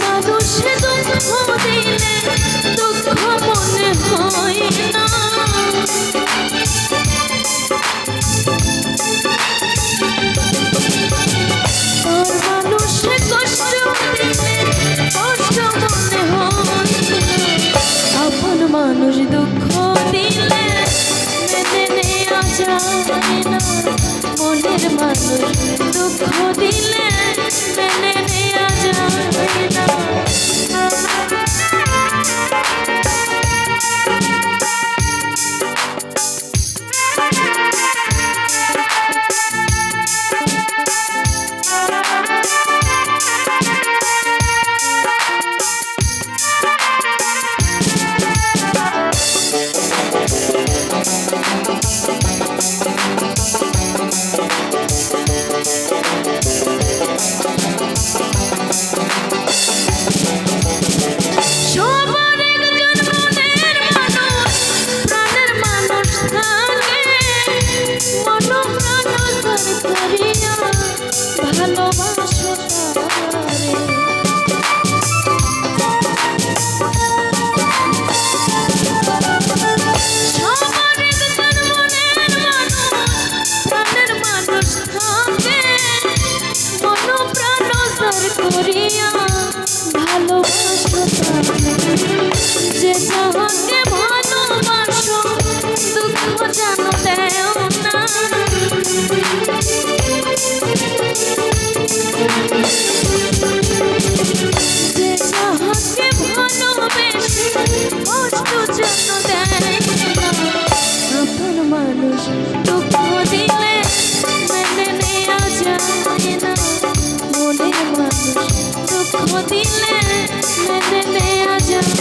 মানুষে দুঃখ দিলে দুঃখ মনে হয় না, মানুষে কষ্ট দিলে কষ্ট মনে হয় না, আপন মানুষ দুঃখ দিলে মেনে নেওয়া যায় না, মনের মানুষ দুঃখ দিলে মেনে নেওয়া যায় না। যে যাহাকে ভালোবাসো দুঃখ জানো দেও না, যে যাহাকে ভালোবেসে কষ্ট জানো দেয় না, আপন মানুষ দুঃখ দিলে মেনে নেওয়া যায় না, মনের মানুষ দুঃখ দিলে মেনে নেওয়া যায়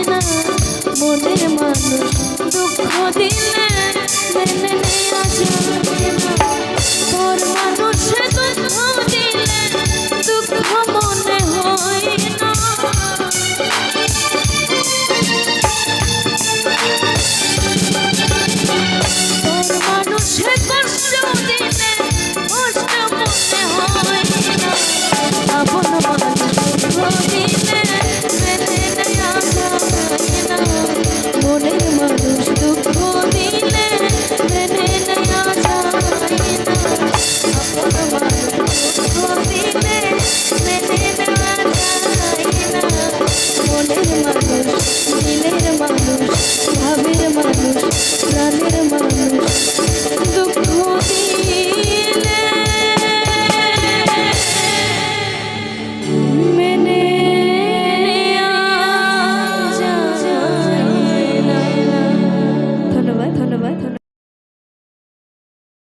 না। মনের মানুষ দুঃখ দিলে মেনে নেওয়া যায় না, তোর মানুষে দুঃখ দিলে দুঃখ মনে হয় না, তোর মানুষে কষ্ট দিলে কষ্ট মনে হয় না, আপন মানুষ দুঃখ দিলে মেনে নেওয়া যায় না, মনের মানুষ দুঃখ দিলে মেনে নেওয়া যায় না, আপন মানুষ দুঃখ দিলে মেনে নেওয়া যায় না, মনের মানুষ দিলের মানুষ ভাবের মানুষ প্রাণের মানুষ দুঃখ দিলে মেনে ধন্যবাদ।